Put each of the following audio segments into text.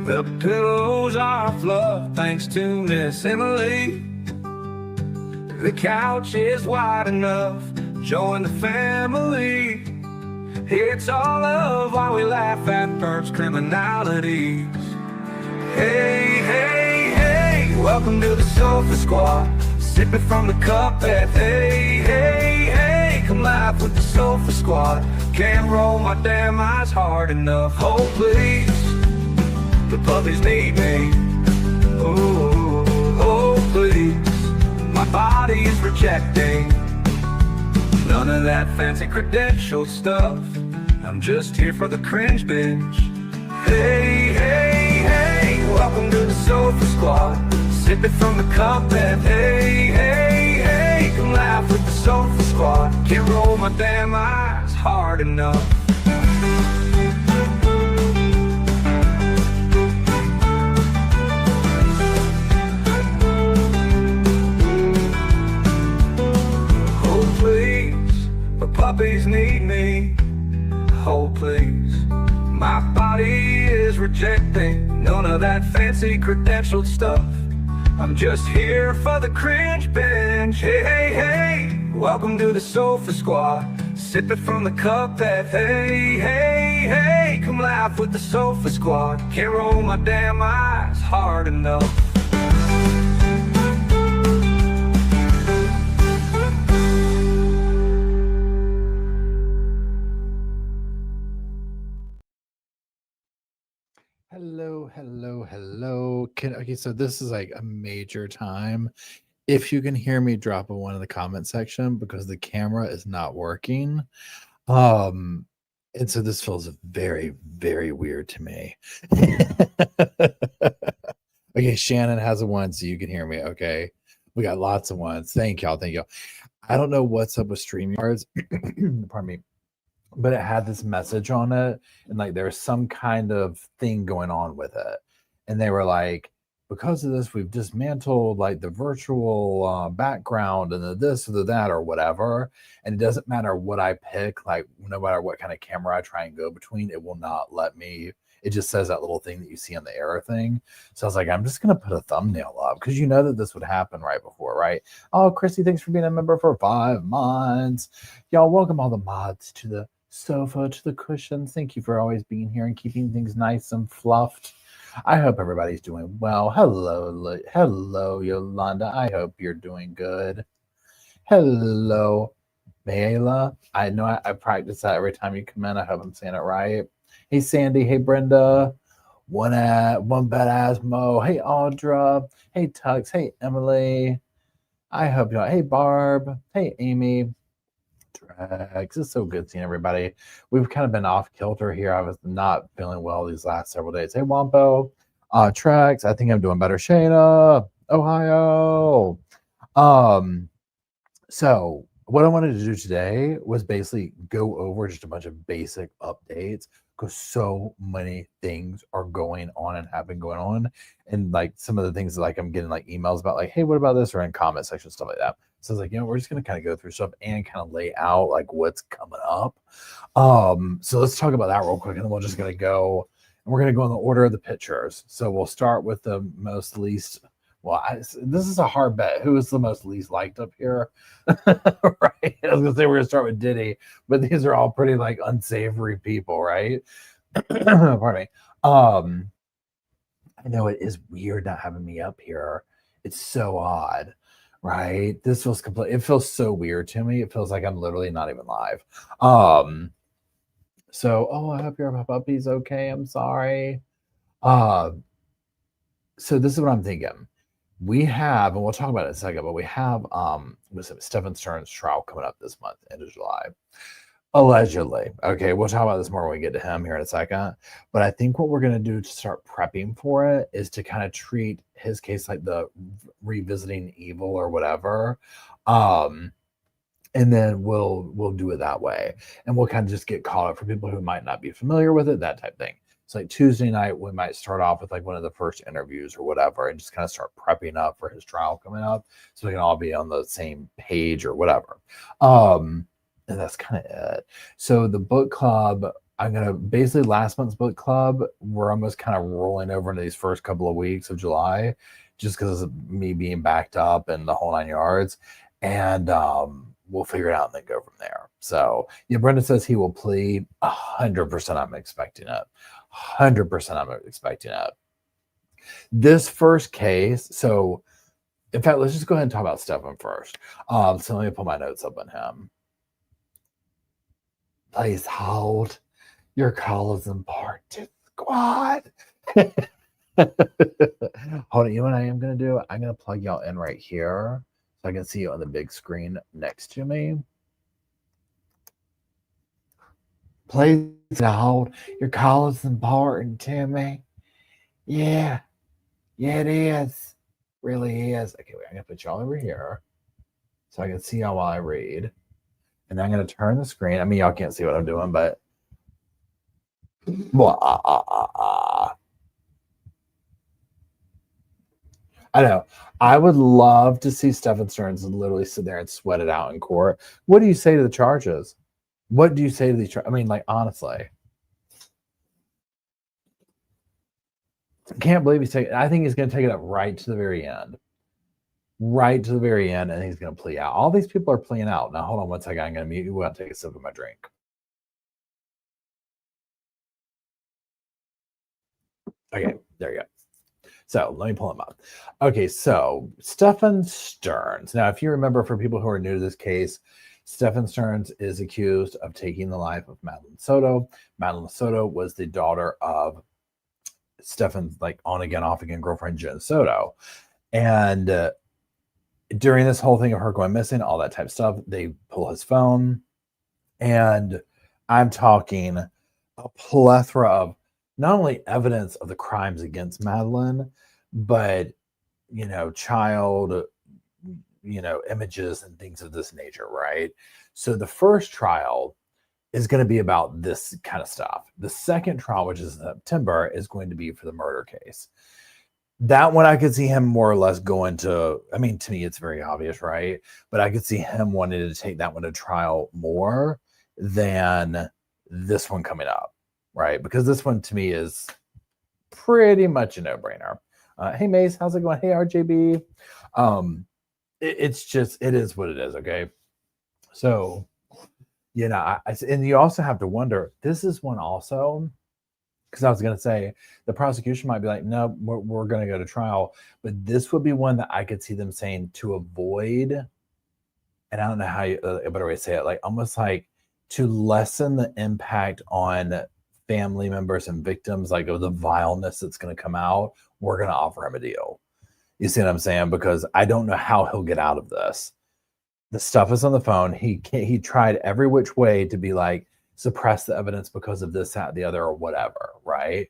The pillows are fluff thanks to Miss Emily. The couch is wide enough, join the family. It's all love while we laugh at Bert's criminalities. Hey, hey, hey, welcome to the Sofa Squad. Sipping from the cup at hey, hey, hey. Come laugh with the Sofa Squad. Can't roll my damn eyes hard enough. Oh, please, the puppies need me. Ooh, oh, please, my body is rejecting none of that fancy credential stuff. I'm just here for the cringe binge. Hey, hey, hey, welcome to the Sofa Squad. Sipping from the cup and hey, hey, hey. Come laugh with the Sofa Squad. Can't roll my damn eyes hard enough. Oh please, the puppies need me. Oh please, my body is rejecting none of that fancy credentialed stuff. I'm just here for the cringe binge. Hey, hey, hey, welcome to the Sofa Squad. Sipping from the cup that hey, hey, hey. Come laugh with the Sofa Squad. Can't roll my damn eyes hard enough. Hello, hello, hello. Okay, so this is like a major time. If you can hear me, drop a one in the comment section because the camera is not working. And so this feels very, very weird to me. Okay, Shannon has a one, so you can hear me. Okay, we got lots of ones. Thank y'all. Thank y'all. I don't know what's up with StreamYards. Pardon me. But it had this message on it, and like there was some kind of thing going on with it, and they were like, because of this we've dismantled like the virtual background and the this or the that or whatever, and it doesn't matter what I pick, like no matter what kind of camera I try and go between, it will not let me. It just says that little thing that you see on the error thing. So I was like, I'm just gonna put a thumbnail up because you know that this would happen right before, right? Oh, Christy, thanks for being a member for 5 months. Y'all, welcome all the mods to the sofa, to the cushions. Thank you for always being here and keeping things nice and fluffed. I hope everybody's doing well. Hello, Yolanda. I hope you're doing good. Hello, Mayla. I know I practice that every time you come in. I hope I'm saying it right. Hey, Sandy. Hey, Brenda. One badass Mo. Hey, Audra. Hey, Tux. Hey, Emily. I hope y'all. Hey, Barb. Hey, Amy. It's so good seeing everybody. We've kind of been off kilter here. I was not feeling well these last several days. Hey, Wampo. Trex. I think I'm doing better. Shayna. Ohio. So what I wanted to do today was basically go over just a bunch of basic updates because so many things are going on and have been going on. And like some of the things like I'm getting like emails about like, hey, what about this? Or in comment section, stuff like that. So I was like, we're just going to kind of go through stuff and kind of lay out like what's coming up. So let's talk about that real quick. And then we're just going to go and we're going to go in the order of the pictures. So we'll start with the most least. Well, this is a hard bet. Who is the most least liked up here? Right. I was gonna say we're gonna start with Diddy, but these are all pretty like unsavory people, right? Pardon me. I know it is weird not having me up here. It's so odd, right? This feels complete. It feels so weird to me. It feels like I'm literally not even live. So I hope your puppy's okay. I'm sorry. So this is what I'm thinking. We have, and we'll talk about it in a second, but we have Stephan Sterns' trial coming up this month, end of July. Allegedly. Okay, we'll talk about this more when we get to him here in a second. But I think what we're going to do to start prepping for it is to kind of treat his case like the revisiting evil or whatever. And then we'll do it that way. And we'll kind of just get caught up for people who might not be familiar with it, that type of thing. So like Tuesday night, we might start off with like one of the first interviews or whatever and just kind of start prepping up for his trial coming up so we can all be on the same page or whatever. And that's kind of it. So the book club, I'm going to basically last month's book club, we're almost kind of rolling over into these first couple of weeks of July just because of me being backed up and the whole 9 yards. And we'll figure it out and then go from there. So, yeah, Brendan says he will plead. 100% I'm expecting it. 100% I'm expecting it. This first case, so in fact, let's just go ahead and talk about Stephan first. So let me put my notes up on him. Please hold. Your call is important, squad. Hold on. You know what I am going to do? I'm going to plug y'all in right here so I can see you on the big screen next to me. Please hold. Your call is important to me. Yeah. Yeah, it is. Really is. Okay, wait. I'm going to put y'all over here so I can see y'all while I read. And I'm going to turn the screen. I mean, y'all can't see what I'm doing, but I know. I would love to see Stephan Sterns literally sit there and sweat it out in court. What do you say to the charges? What do you say to these charges? I mean, like, honestly. I can't believe he's taking. I think he's going to take it up right to the very end. Right to the very end, and he's going to plea out. All these people are pleading out. Now, hold on one second. I'm going to mute you. We'll take a sip of my drink. Okay, there you go. So let me pull him up. Okay, so Stephan Sterns. Now, if you remember, for people who are new to this case, Stephan Sterns is accused of taking the life of Madeline Soto. Madeline Soto was the daughter of Stephan's like on again, off again girlfriend, Jen Soto. And during this whole thing of her going missing, all that type of stuff, they pull his phone. And I'm talking a plethora of not only evidence of the crimes against Madeline, but, you know, child, you know, images and things of this nature, right? So the first trial is going to be about this kind of stuff. The second trial, which is in September, is going to be for the murder case. That one I could see him more or less going to, I mean, to me, it's very obvious, right? But I could see him wanting to take that one to trial more than this one coming up, right? Because this one to me is pretty much a no-brainer. Hey, Mace, how's it going? Hey, RJB. It's just, it is what it is, okay? So, you know, and you also have to wonder, this is one also, because I was going to say, the prosecution might be like, no, we're going to go to trial. But this would be one that I could see them saying to avoid, and I don't know how a better way to say it, like almost like to lessen the impact on family members and victims, like of the vileness that's going to come out, we're going to offer him a deal. You see what I'm saying? Because I don't know how he'll get out of this. The stuff is on the phone. He tried every which way to be like, suppress the evidence because of this, that, the other, or whatever, right?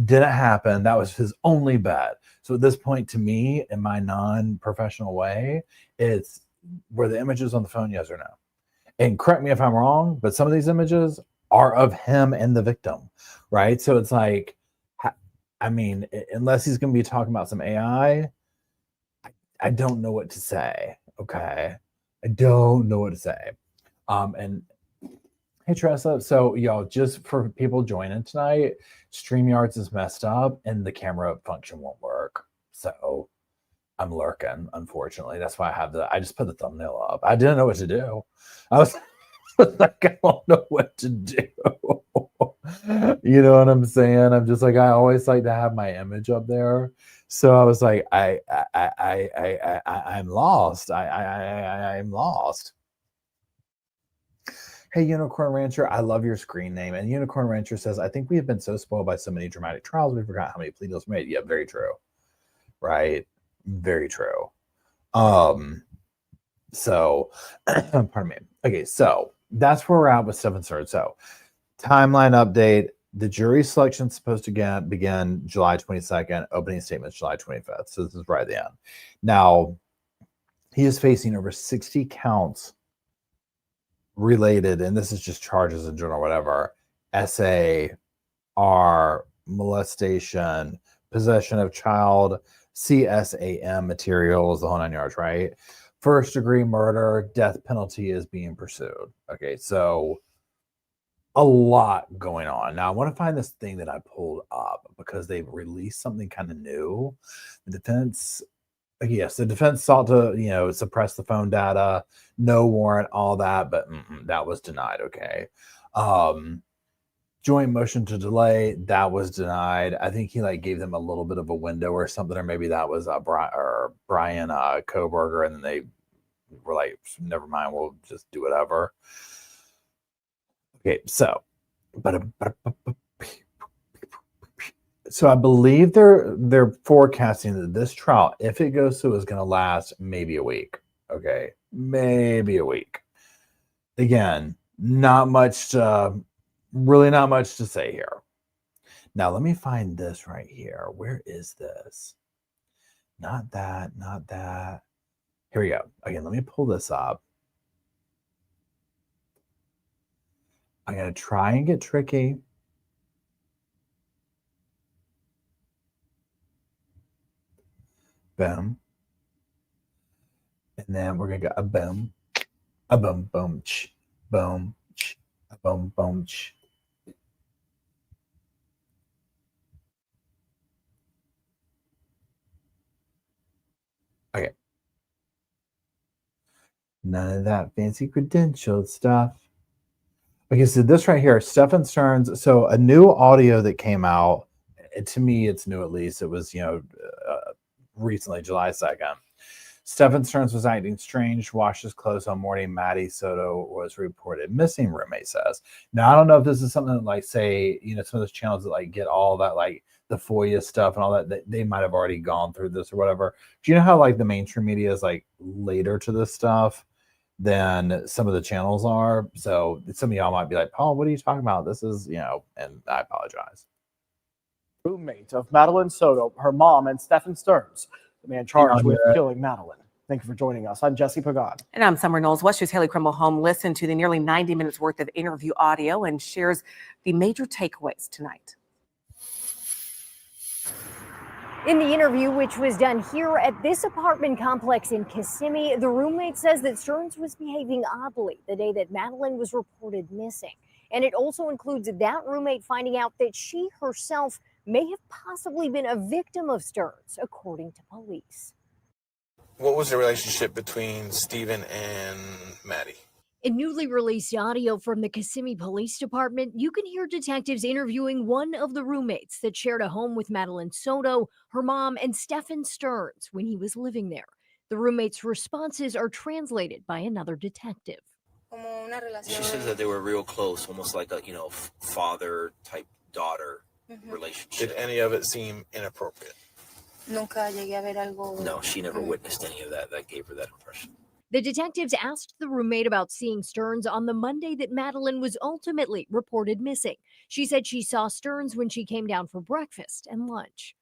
Didn't happen. That was his only bet. So at this point, to me, in my non-professional way, it's were the images on the phone, yes or no? And correct me if I'm wrong, but some of these images are of him and the victim, right? So it's like, I mean, unless he's going to be talking about some AI, I don't know what to say, okay? I don't know what to say. And hey, Tressa. So, y'all, just for people joining tonight, StreamYards is messed up and the camera function won't work. So, I'm lurking, unfortunately. That's why I just put the thumbnail up. I didn't know what to do. I was like, I don't know what to do. You know what I'm saying? I'm just like, I always like to have my image up there. So I was like, I'm lost. I'm lost. Hey, Unicorn Rancher, I love your screen name. And Unicorn Rancher says, I think we have been so spoiled by so many dramatic trials, we forgot how many plea deals were made. Yeah, very true. Right? Very true. So, pardon me. Okay, so that's where we're at with Stephan Sterns. So, timeline update. The jury selection is supposed to begin July 22nd, opening statements July 25th. So, this is right at the end. Now, he is facing over 60 counts related, and this is just charges in general, whatever, SAR, molestation, possession of child, CSAM materials, the whole 9 yards, right? First degree murder, death penalty is being pursued. Okay, so a lot going on. Now I want to find this thing that I pulled up because they've released something kind of new. The defense, yes, the defense sought to, suppress the phone data, no warrant, all that, but that was denied. Okay. Joint motion to delay, that was denied. I think he gave them a little bit of a window or something, or maybe that was Brian Kohberger, and then they were like, never mind, we'll just do whatever. Okay, so I believe they're forecasting that this trial, if it goes through, is going to last maybe a week. Okay, maybe a week. Again, really not much to say here. Now let me find this right here. Where is this? Not that. Here we go. Again, let me pull this up. I'm going to try and get tricky. Boom. And then we're going to go a boom, boom, ch, boom, ch, a boom, boom, ch. Okay. None of that fancy credentialed stuff. Okay, so this right here, Stephan Sterns. So a new audio that came out, to me, it's new at least. It was, recently, July 2nd. Stephan Sterns was acting strange, washed his clothes on morning. Maddie Soto was reported missing, roommate says. Now, I don't know if this is something that, say, some of those channels that, get all that, the FOIA stuff and all that, they might have already gone through this or whatever. Do you know how, the mainstream media is, later to this stuff than some of the channels are? So some of y'all might be like, Paul, what are you talking about? This is, and I apologize. Roommate of Madeline Soto, her mom, and Stephan Sterns, the man charged with killing Madeline. Thank you for joining us. I'm Jesse Pagan. And I'm Summer Knowles. West Haley Crimble Home listened to the nearly 90 minutes worth of interview audio and shares the major takeaways tonight. In the interview, which was done here at this apartment complex in Kissimmee, the roommate says that Sterns was behaving oddly the day that Madeline was reported missing. And it also includes that roommate finding out that she herself may have possibly been a victim of Sterns, according to police. What was the relationship between Stephen and Maddie? In newly released audio from the Kissimmee Police Department, you can hear detectives interviewing one of the roommates that shared a home with Madeline Soto, her mom, and Stephan Sterns when he was living there. The roommate's responses are translated by another detective. She says that they were real close, almost like a, father type daughter relationship. Did any of it seem inappropriate? No, she never witnessed any of that. That gave her that impression. The detectives asked the roommate about seeing Sterns on the Monday that Madeline was ultimately reported missing. She said she saw Sterns when she came down for breakfast and lunch.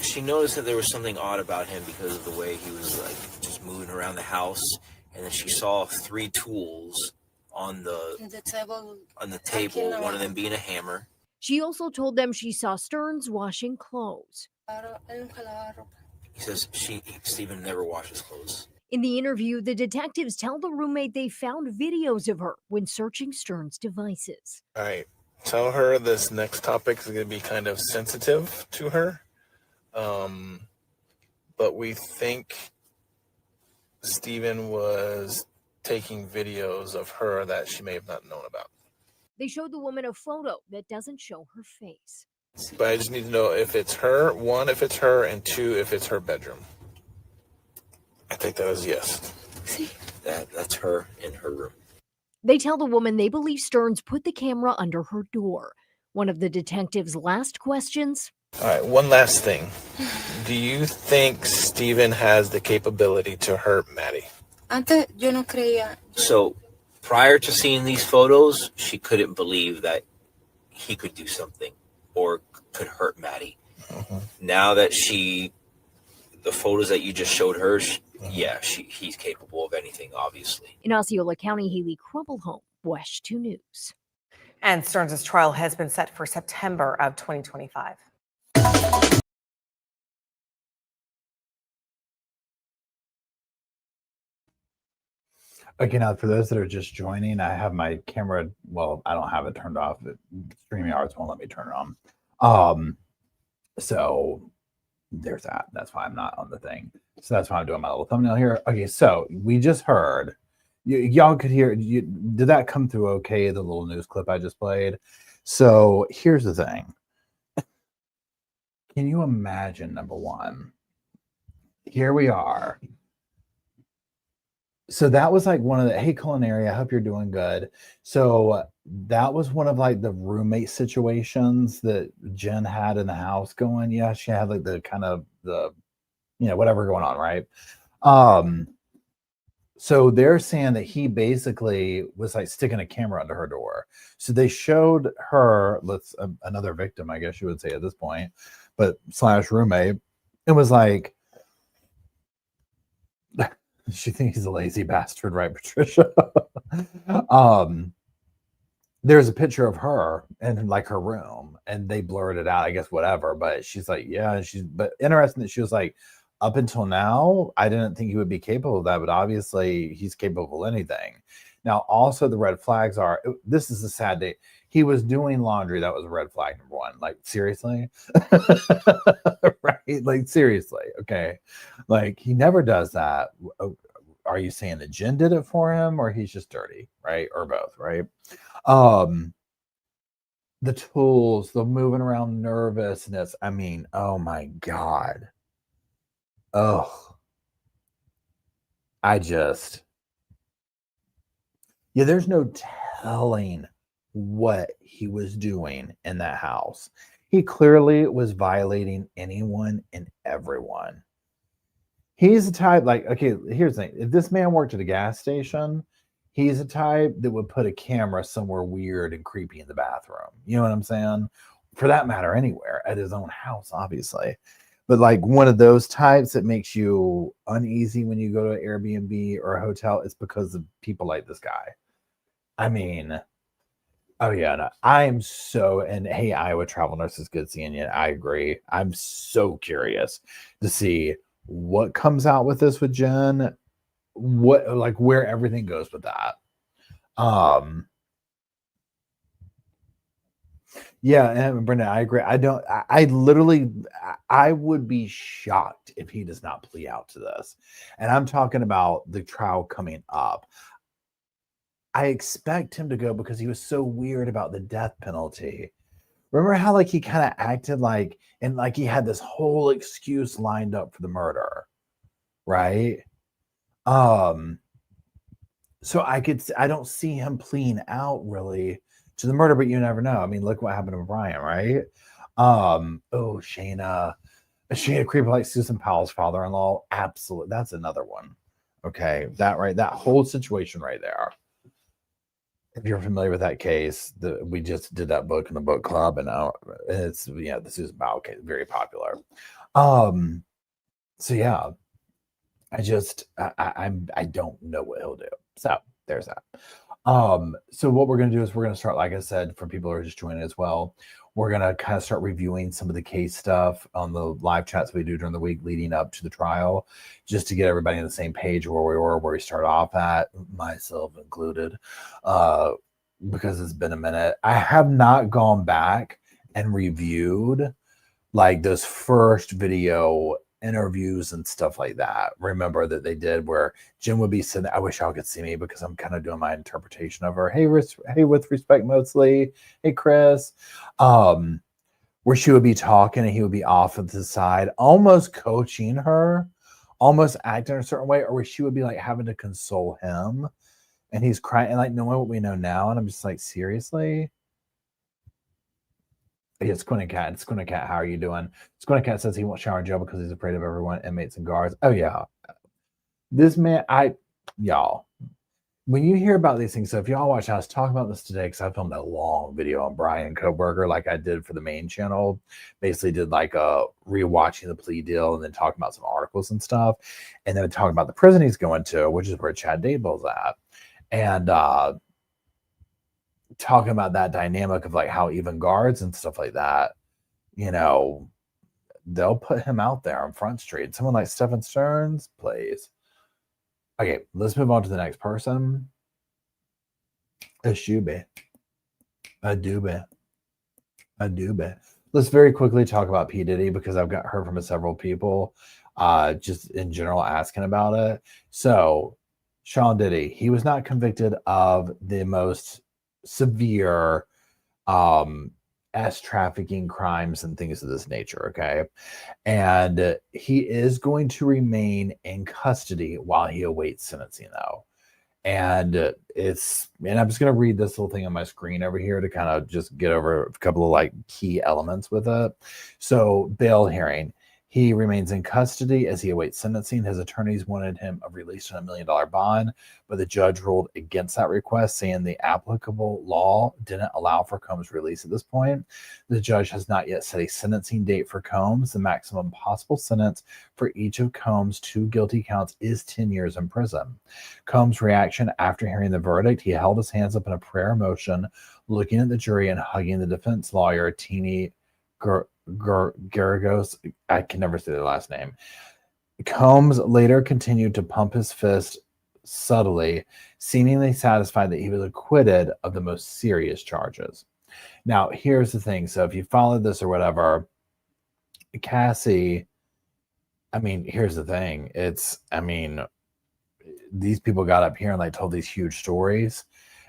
She noticed that there was something odd about him because of the way he was just moving around the house, and then she saw 3 tools on the table, one of them being a hammer. She also told them she saw Sterns washing clothes. He says Stephen never washes clothes. In the interview, the detectives tell the roommate they found videos of her when searching Sterns' devices. All right. Tell her this next topic is going to be kind of sensitive to her. But we think Stephen was taking videos of her that she may have not known about. They showed the woman a photo that doesn't show her face. But I just need to know if it's her, 1, if it's her, and 2, if it's her bedroom. I think that was yes. That's her in her room. They tell the woman they believe Sterns put the camera under her door. One of the detectives' last questions. All right, one last thing. Do you think Stephen has the capability to hurt Maddie? So, prior to seeing these photos, she couldn't believe that he could do something or could hurt Maddie. Now that the photos that you just showed her, he's capable of anything, obviously. In Osceola County, Haley Crumble Home, WESH 2 News. And Sterns' trial has been set for September of 2025. Okay, now for those that are just joining, I have my camera. Well, I don't have it turned off. StreamYards won't let me turn it on. So there's that. That's why I'm not on the thing. So that's why I'm doing my little thumbnail here. Okay, so we just heard. Y'all could hear. Did that come through okay? The little news clip I just played. So here's the thing. Can you imagine? Number one, here we are. So that was like one of the, hey, Culinary, I hope you're doing good. So that was one of like the roommate situations that Jen had in the house going. Yeah, she had like the kind of the, whatever going on, right? So they're saying that he basically was like sticking a camera under her door. So they showed her, another victim, I guess you would say at this point, but / roommate. It was like, she thinks he's a lazy bastard, right, Patricia? There's a picture of her in like her room, and they blurred it out, I guess, whatever. But she's like, yeah, but interesting that she was like, up until now, I didn't think he would be capable of that, but obviously he's capable of anything. Now, also the red flags are, this is a sad day. He was doing laundry. That was a red flag, number one. Like, seriously? Right? Like, seriously. Okay. Like, he never does that. Are you saying that Jen did it for him, or he's just dirty, right? Or both, right? The tools, the moving around nervousness. I mean, oh my God. Oh, there's no telling what he was doing in that house. He clearly was violating anyone and everyone. He's the type, like, okay, here's the thing. If this man worked at a gas station, he's the type that would put a camera somewhere weird and creepy in the bathroom. You know what I'm saying? For that matter, anywhere at his own house, obviously. But like one of those types that makes you uneasy when you go to an Airbnb or a hotel, it's because of people like this guy. I mean, oh yeah, no, I'm so, and hey, Iowa Travel Nurse is good seeing you. I agree. I'm so curious to see what comes out with this with Jen, where everything goes with that. Yeah, and Brenda, I agree. I would be shocked if he does not plea out to this. And I'm talking about the trial coming up. I expect him to go because he was so weird about the death penalty. Remember how like he kind of acted like, and like he had this whole excuse lined up for the murder, right? So I don't see him pleading out really to the murder, but you never know. I mean, look what happened to Brian, right? Shayna creepy like Susan Powell's father-in-law. Absolutely. That's another one. Okay. That whole situation right there. If you're familiar with that case, we just did that book in the book club, and it's the Susan Powell case, very popular. So yeah, I don't know what he'll do. So there's that. So what we're going to do is we're going to start, like I said, for people who are just joining as well, we're going to kind of start reviewing some of the case stuff on the live chats we do during the week leading up to the trial, just to get everybody on the same page where we were, where we start off at, myself included, because it's been a minute. I have not gone back and reviewed like those first video interviews and stuff like that. Remember that they did where Jim would be sitting. I wish y'all could see me because I'm kind of doing my interpretation of her. Hey, with respect, mostly. Hey, Chris. Where she would be talking and he would be off to the side, almost coaching her, almost acting a certain way, or where she would be like having to console him, and he's crying and like knowing what we know now. And I'm just like, seriously. It's Squinty Cat. How are you doing? Squinty Cat says he won't shower in jail because he's afraid of everyone, inmates and guards. Oh yeah, this man. Y'all, when you hear about these things, so if y'all watch, I was talking about this today because I filmed a long video on Brian Kohberger, like I did for the main channel. Basically, did like a rewatching the plea deal and then talking about some articles and stuff, and then talking about the prison he's going to, which is where Chad Daybell's at, and talking about that dynamic of like how even guards and stuff like that, they'll put him out there on Front Street. Someone like Stephan Sterns, please. Okay, let's move on to the next person. Ashube. Adube. Let's very quickly talk about P. Diddy because I've heard from several people just in general asking about it. So, Sean Diddy, he was not convicted of the most severe trafficking crimes and things of this nature, okay? And he is going to remain in custody while he awaits sentencing, though. And I'm just going to read this little thing on my screen over here to kind of just get over a couple of like key elements with it. So, bail hearing. He remains in custody as he awaits sentencing. His attorneys wanted him released on $1 million bond, but the judge ruled against that request, saying the applicable law didn't allow for Combs' release at this point. The judge has not yet set a sentencing date for Combs. The maximum possible sentence for each of Combs' 2 guilty counts is 10 years in prison. Combs' reaction after hearing the verdict, he held his hands up in a prayer motion, looking at the jury and hugging the defense lawyer, Teeny Garagos. I can never say the last name. Combs later continued to pump his fist subtly, seemingly satisfied that he was acquitted of the most serious charges. Now, here's the thing. So if you followed this or whatever, Cassie, here's the thing. These people got up here and like told these huge stories,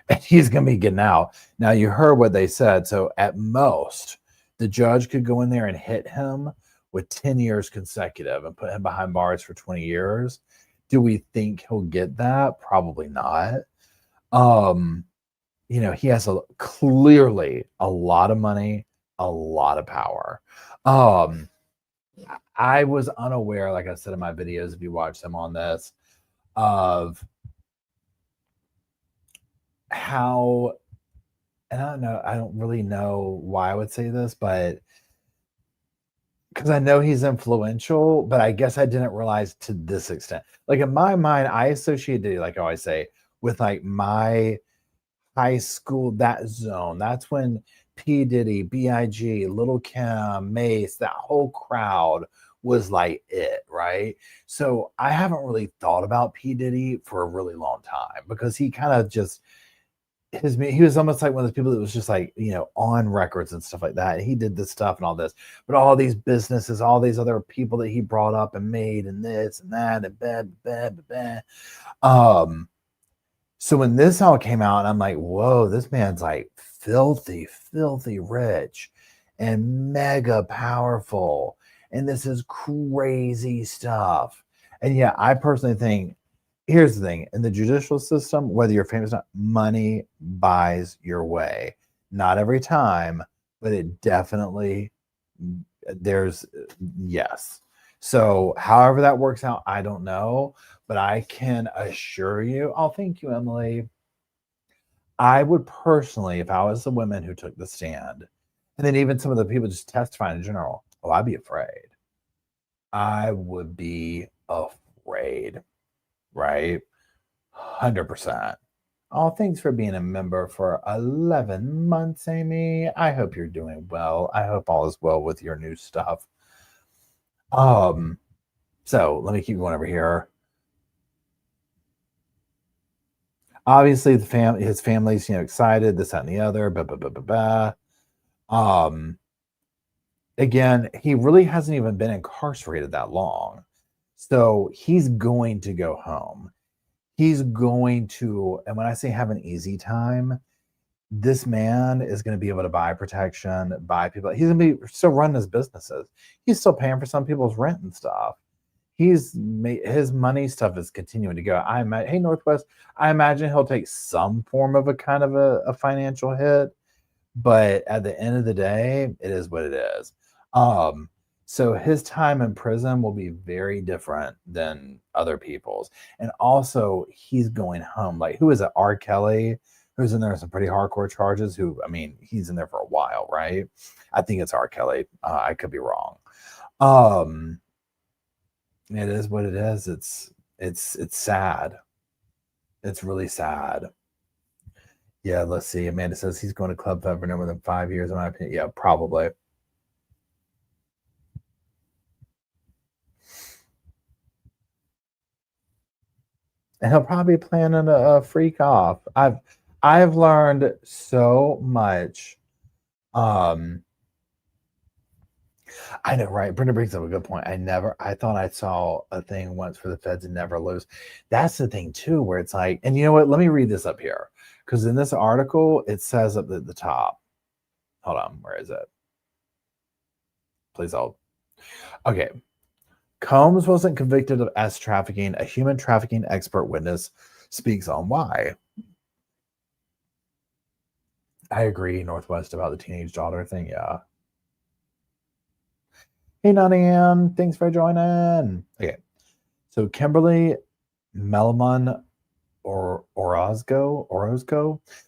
and he's going to be getting out. Now, you heard what they said. So at most, the judge could go in there and hit him with 10 years consecutive and put him behind bars for 20 years. Do we think he'll get that? Probably not. He has clearly a lot of money, a lot of power. I was unaware, like I said in my videos, if you watch them on this, of how, and I don't really know why I would say this, but because I know he's influential, but I guess I didn't realize to this extent. Like in my mind, I associate Diddy, like I always say, with like my high school, that zone. That's when P. Diddy, B.I.G., Little Kim, Mace, that whole crowd was like it, right? So I haven't really thought about P. Diddy for a really long time because he kind of just, he was almost like one of those people that was just like, on records and stuff like that. He did this stuff and all this, but all these businesses, all these other people that he brought up and made and this and that and so when this all came out, I'm like, whoa, this man's like filthy rich and mega powerful. And this is crazy stuff. And yeah, I personally think, here's the thing, in the judicial system, whether you're famous or not, money buys your way. Not every time, but it definitely, yes. So however that works out, I don't know, but I can assure you, thank you, Emily. I would personally, if I was the women who took the stand, and then even some of the people just testifying in general, I'd be afraid. I would be afraid. Right? 100%. Thanks for being a member for 11 months, Amy. I hope you're doing well. I hope all is well with your new stuff. So let me keep going over here. Obviously, his family's excited, this, that, and the other. Again, he really hasn't even been incarcerated that long. So he's going to go home. He's going to, and when I say have an easy time, this man is going to be able to buy protection, buy people. He's going to be still running his businesses. He's still paying for some people's rent and stuff. His money stuff is continuing to go. Hey, Northwest, I imagine he'll take some form of a kind of a financial hit, but at the end of the day, it is what it is. So his time in prison will be very different than other people's. And also he's going home. Like, who is it? R. Kelly, who's in there with some pretty hardcore charges, he's in there for a while, right? I think it's R. Kelly. I could be wrong. It is what it is. It's sad. It's really sad. Yeah, let's see. Amanda says he's going to Club Fed for no more than 5 years, in my opinion. Yeah, probably. And he'll probably be planning a freak off. I've learned so much. I know, right? Brenda brings up a good point. I thought I saw a thing once for the feds and never lose. That's the thing too, where it's like, and you know what? Let me read this up here. Because in this article, it says up at the top. Hold on, where is it? Please hold. Okay. Combs wasn't convicted of S trafficking. A human trafficking expert witness speaks on why. I agree, Northwest, about the teenage daughter thing. Yeah. Hey, Nanian, thanks for joining. Okay, so Kimberly Melman Orozco,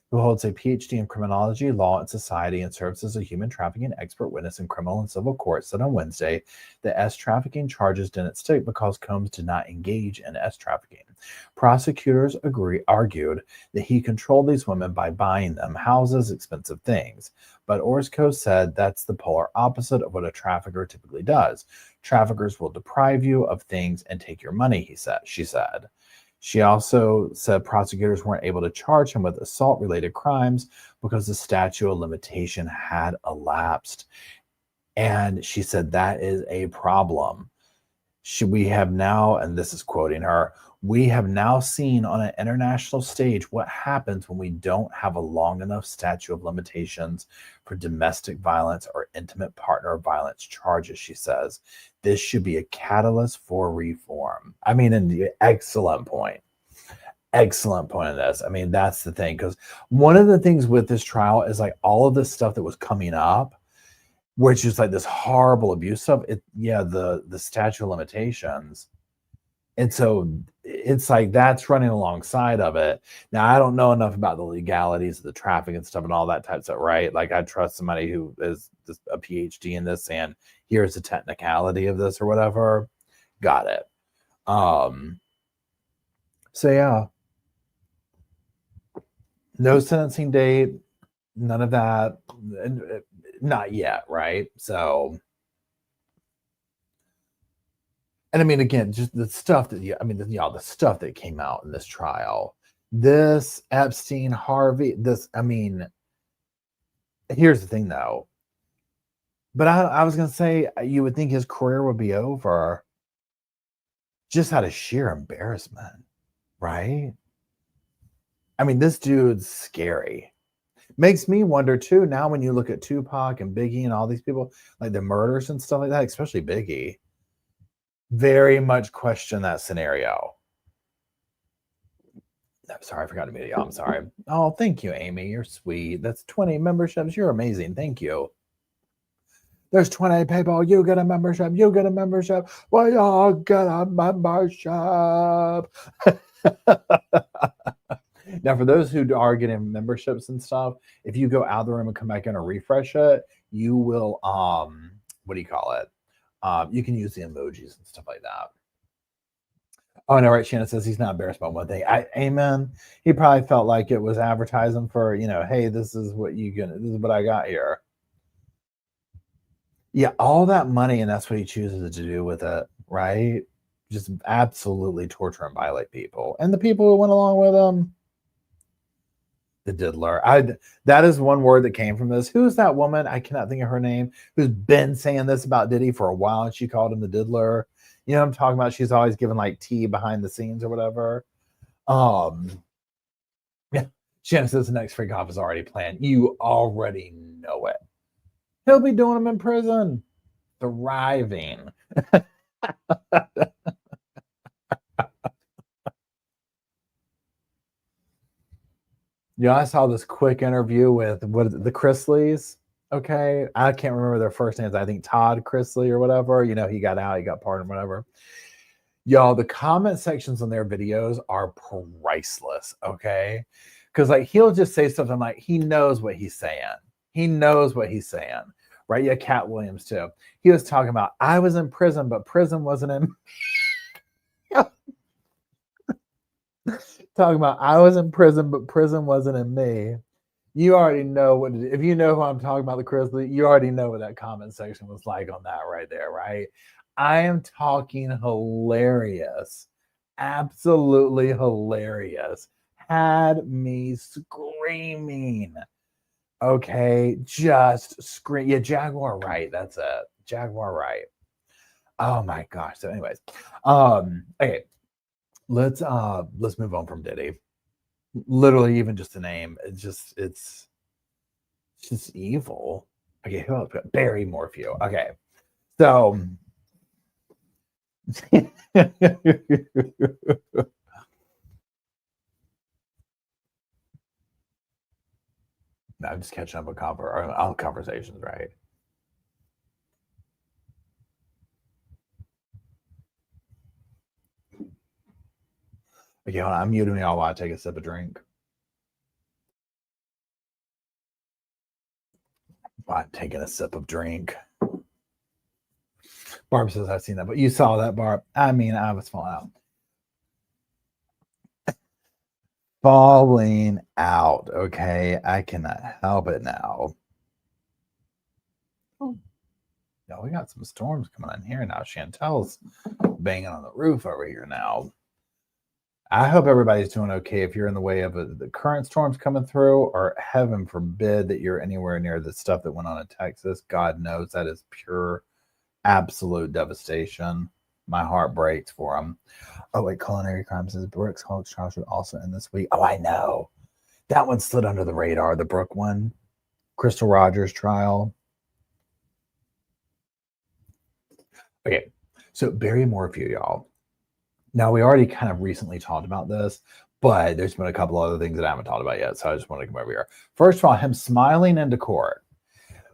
who holds a PhD in criminology, law, and society, and serves as a human trafficking expert witness in criminal and civil court, said on Wednesday that S trafficking charges didn't stick because Combs did not engage in S trafficking. Prosecutors argued that he controlled these women by buying them houses, expensive things. But Orozco said that's the polar opposite of what a trafficker typically does. Traffickers will deprive you of things and take your money, she said. She also said prosecutors weren't able to charge him with assault-related crimes because the statute of limitation had elapsed. And she said that is a problem. We have now, and this is quoting her, we have now seen on an international stage what happens when we don't have a long enough statute of limitations for domestic violence or intimate partner violence charges, she says. This should be a catalyst for reform. I mean, an excellent point. Excellent point on this. I mean, that's the thing. Because one of the things with this trial is like all of this stuff that was coming up, which is like this horrible abuse of it. Yeah, the statute of limitations. And so it's like that's running alongside of it. Now, I don't know enough about the legalities of the traffic and stuff and all that type of stuff, right? Like I trust somebody who is a PhD in this and here's the technicality of this or whatever. Got it. So yeah. No sentencing date, none of that. Not yet, right? So, and I mean, again, just the stuff that the stuff that came out in this trial, this Epstein, Harvey, here's the thing though. But I was going to say, you would think his career would be over just out of sheer embarrassment, right? I mean, this dude's scary. Makes me wonder too, now when you look at Tupac and Biggie and all these people, like the murders and stuff like that, especially Biggie, very much question that scenario. I'm sorry, I forgot to mute you. I'm sorry. Oh, thank you, Amy. You're sweet. That's 20 memberships. You're amazing. Thank you. There's 20 people. You get a membership. You get a membership. We all get a membership. Now, for those who are getting memberships and stuff, if you go out of the room and come back in and refresh it, you will, what do you call it? You can use the emojis and stuff like that. Oh, no, right. Shannon says he's not embarrassed about one thing. Amen. He probably felt like it was advertising for, hey, this is what this is what I got here. Yeah, all that money, and that's what he chooses to do with it, right? Just absolutely torture and violate people. And the people who went along with him, the diddler. That is one word that came from this. Who's that woman? I cannot think of her name. Who's been saying this about Diddy for a while, and she called him the diddler. You know what I'm talking about? She's always giving like tea behind the scenes or whatever. Yeah. Shannon says the next freak off is already planned. You already know it. He'll be doing them in prison. Thriving. Yeah, I saw this quick interview with the Chrisleys. Okay, I can't remember their first names. I think Todd Chrisley or whatever. He got out, he got pardoned, whatever. Y'all, the comment sections on their videos are priceless. Okay, because like he'll just say something like he knows what he's saying. He knows what he's saying, right? Yeah, Cat Williams too. He was talking about I was in prison, but prison wasn't in. Talking about I was in prison, but prison wasn't in me. You already know what it is. If you know who I'm talking about, the Chrisley, you already know what that comment section was like on that right there, right? I am talking hilarious. absolutely hilarious. Had me screaming. Okay, just scream. Yeah, Jaguar right. That's it. Jaguar right. Oh my gosh. So, anyways, okay, let's move on from Diddy. Literally, even just the name, it's just evil. Okay, who else? Barry Morphew. Okay, so no, I'm just catching up with all conversations, right? Okay, hold on, I'm muting y'all while I take a sip of drink. I'm taking a sip of drink. Barb says I've seen that, but you saw that, Barb. I mean, I was falling out. Falling out. Okay, I cannot help it now. Oh, we got some storms coming in here now. Chantel's banging on the roof over here now. I hope everybody's doing okay. If you're in the way of the current storms coming through, or heaven forbid that you're anywhere near the stuff that went on in Texas, God knows that is pure, absolute devastation. My heart breaks for them. Oh, wait, Culinary Crime says Brooks Hulk trial should also end this week. Oh, I know. That one slid under the radar, the Brooke one. Crystal Rogers trial. Okay, so Barry Morphew, y'all. Now, we already kind of recently talked about this, but there's been a couple other things that I haven't talked about yet, so I just want to come over here. First of all, him smiling into court.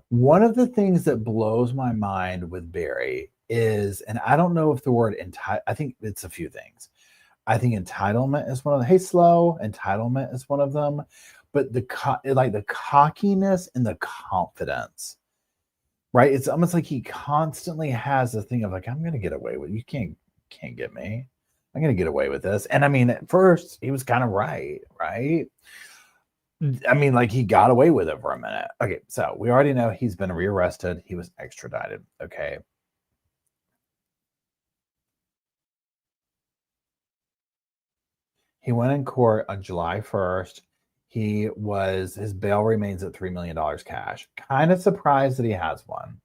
One of the things that blows my mind with Barry is, and I don't know if the word I think it's a few things. I think entitlement is one of them. Hey, Slow, entitlement is one of them. But the cockiness and the confidence, right? It's almost like he constantly has the thing of like, I'm going to get away with it. You can't get me. I'm going to get away with this. And I mean, at first he was kind of right? I mean, like he got away with it for a minute. Okay, so we already know he's been rearrested. He was extradited. Okay. He went in court on July 1st. His bail remains at $3 million cash. Kind of surprised that he has one.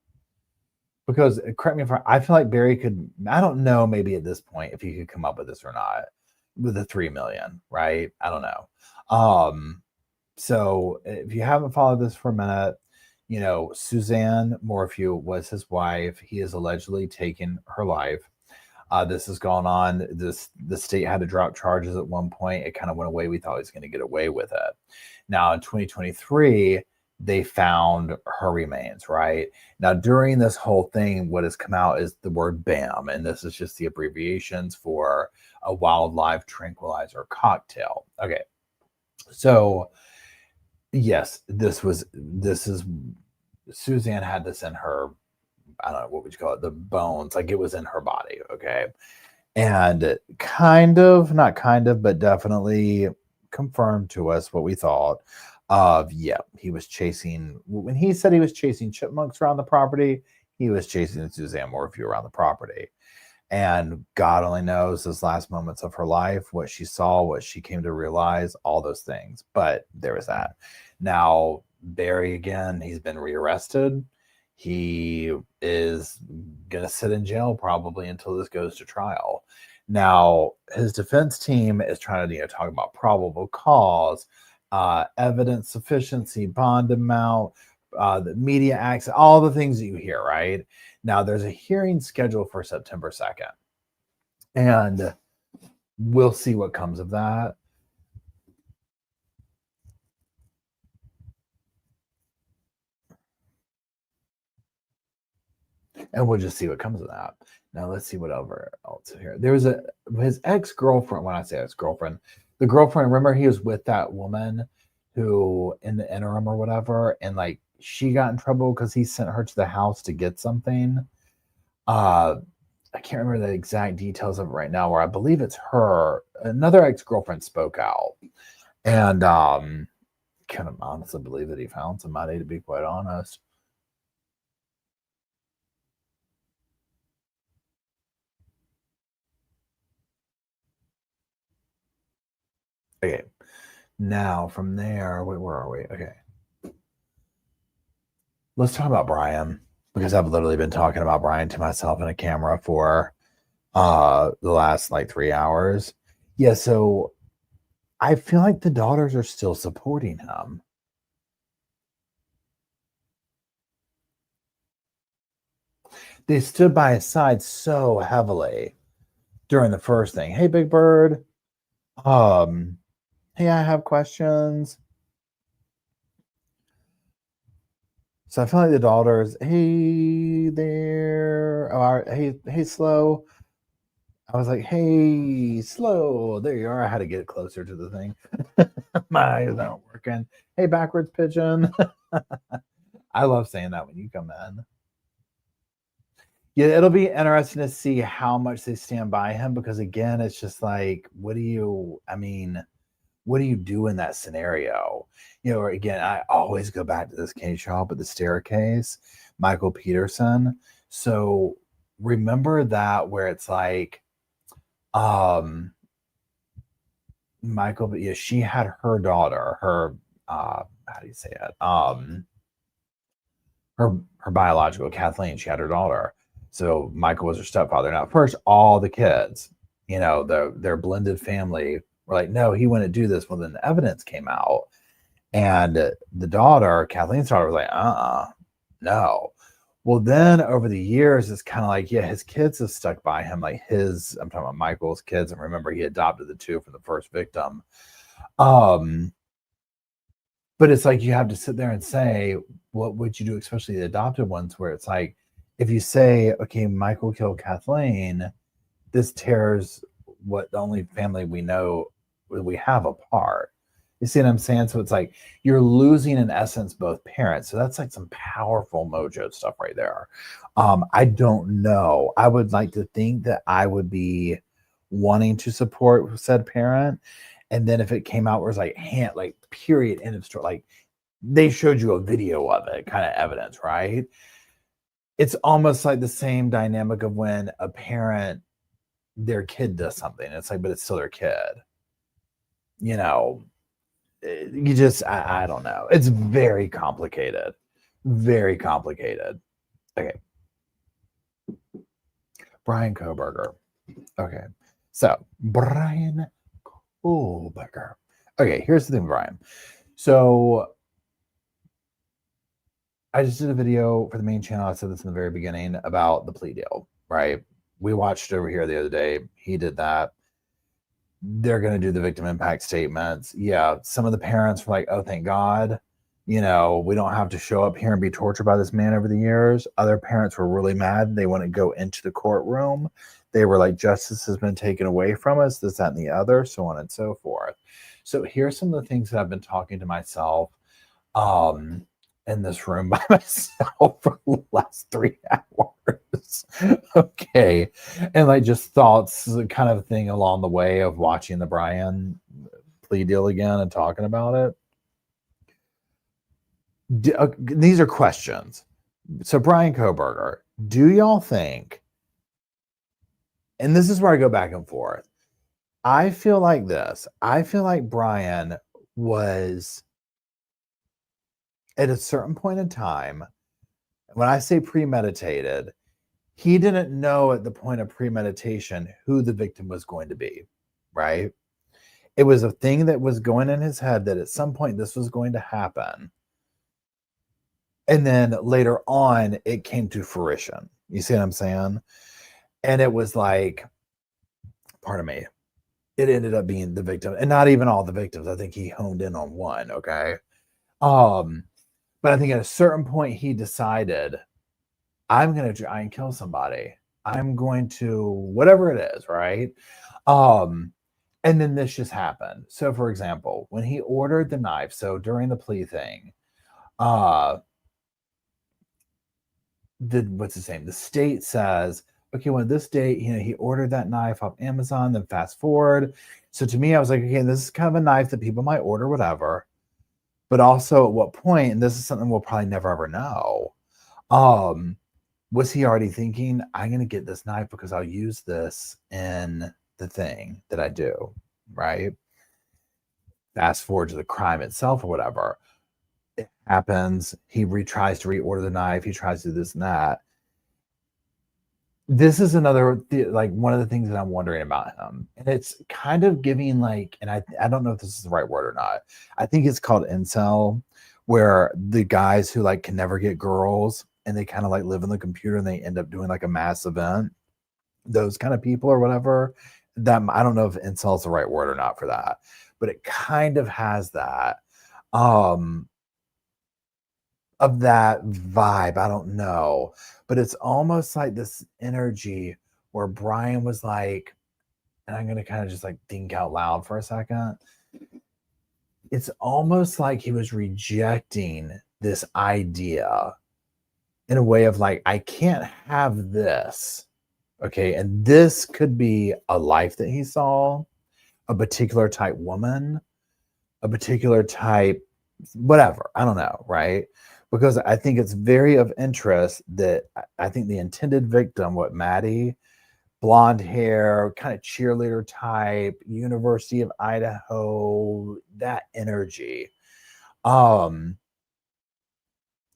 Because, correct me if I feel like Barry could, I don't know, maybe at this point, if he could come up with this or not, with the 3 million, right? I don't know. So if you haven't followed this for a minute, Suzanne Morphew was his wife. He has allegedly taken her life. This has gone on. The state had to drop charges at one point. It kind of went away. We thought he was going to get away with it. Now in 2023, they found her remains, right? Now, during this whole thing, what has come out is the word BAM, and this is just the abbreviations for a wildlife tranquilizer cocktail. Okay. So, yes, this is Suzanne had this in her, I don't know, what would you call it? The bones, like it was in her body. Okay. And but definitely confirmed to us what we thought of, he was chasing, when he said he was chasing chipmunks around the property, he was chasing Suzanne Morphew around the property. And God only knows those last moments of her life, what she saw, what she came to realize, all those things. But there was that. Now, Barry, again, he's been rearrested. He is going to sit in jail probably until this goes to trial. Now, his defense team is trying to talk about probable cause, evidence sufficiency, bond amount, the media access, all the things that you hear, right? Now, there's a hearing scheduled for September 2nd, and we'll see what comes of that. And we'll just see what comes of that. Now, let's see what else here. There was his ex-girlfriend. When I say ex-girlfriend, the girlfriend, remember he was with that woman who in the interim or whatever, and like she got in trouble because he sent her to the house to get something. I can't remember the exact details of it right now, where I believe it's her. Another ex-girlfriend spoke out, and kind of honestly believe that he found somebody, to be quite honest. Okay. Now from there, wait, where are we? Okay. Let's talk about Brian, because I've literally been talking about Brian to myself in a camera for the last like 3 hours. Yeah, so I feel like the daughters are still supporting him. They stood by his side so heavily during the first thing. Hey, Big Bird. Hey, I have questions. So I feel like the daughters, hey there. Oh, hey, Slow. I was like, hey, Slow. There you are. I had to get closer to the thing. My eyes aren't working. Hey, backwards pigeon. I love saying that when you come in. Yeah, it'll be interesting to see how much they stand by him, because again, it's just like, what do you do in that scenario? Again, I always go back to this case, y'all, but the staircase, Michael Peterson. So remember that, where it's like, Michael, yeah, she had her daughter, her, how do you say it? Her biological Kathleen, she had her daughter. So Michael was her stepfather. Now, at first, all the kids, their blended family were like, no, he wouldn't do this. Well, then the evidence came out, and the daughter, Kathleen's daughter, was like, no. Well, then over the years, it's kind of like, yeah, his kids have stuck by him. Like I'm talking about Michael's kids. And remember, he adopted the 2 from the first victim. But it's like, you have to sit there and say, what would you do, especially the adopted ones, where it's like, if you say, okay, Michael killed Kathleen, this tears what the only family we know we have apart. You see what I'm saying? So it's like, you're losing, in essence, both parents. So that's like some powerful mojo stuff right there. I don't know. I would like to think that I would be wanting to support said parent. And then if it came out where it's like, period, end of story, like they showed you a video of it, kind of evidence, right? It's almost like the same dynamic of when a parent, their kid does something. It's like, but it's still their kid. You just, I don't know. It's very complicated. Very complicated. Okay. Brian Kohberger. Okay. So, Brian Kohberger. Okay, here's the thing, Brian. So, I just did a video for the main channel. I said this in the very beginning about the plea deal, right? We watched it over here the other day. He did that. They're going to do the victim impact statements. Yeah, some of the parents were like, oh, thank God. We don't have to show up here and be tortured by this man over the years. Other parents were really mad. They wouldn't go into the courtroom. They were like, justice has been taken away from us, this, that, and the other, so on and so forth. So here's some of the things that I've been talking to myself in this room by myself for the last 3 hours. Okay. And like just thoughts, kind of thing along the way of watching the Brian plea deal again and talking about it. These are questions. So Brian Kohberger, do y'all think, and this is where I go back and forth, I feel like this. I feel like Brian was, at a certain point in time, when I say premeditated, he didn't know at the point of premeditation who the victim was going to be, right? It was a thing that was going in his head that at some point this was going to happen. And then later on, it came to fruition. You see what I'm saying? And it was like, pardon me, it ended up being the victim, and not even all the victims. I think he honed in on one, okay? But I think at a certain point, he decided, I'm going to try and kill somebody. I'm going to, whatever it is, right? And then this just happened. So, for example, when he ordered the knife, so during the plea thing, what's his name? The state says, okay, well, this date, he ordered that knife off Amazon, then fast forward. So to me, I was like, okay, this is kind of a knife that people might order, whatever. But also at what point, and this is something we'll probably never ever know, was he already thinking, I'm going to get this knife because I'll use this in the thing that I do, right? fast forward to the crime itself or whatever. It happens. He tries to reorder the knife. He tries to do this and that. This is another like one of the things that I'm wondering about him, and it's kind of giving like, and I don't know if this is the right word or not. I think it's called incel, where the guys who like can never get girls and they kind of like live in the computer and they end up doing like a mass event. Those kind of people or whatever. That I don't know if incel is the right word or not for that, but it kind of has that of that vibe. I don't know, but it's almost like this energy where Brian was like, and I'm going to kind of just like think out loud for a second. It's almost like he was rejecting this idea in a way of like, I can't have this. Okay. And this could be a life that he saw, a particular type woman, a particular type, whatever. I don't know. Right. Because I think it's very of interest that I think the intended victim, what Maddie, blonde hair, kind of cheerleader type, University of Idaho, that energy. I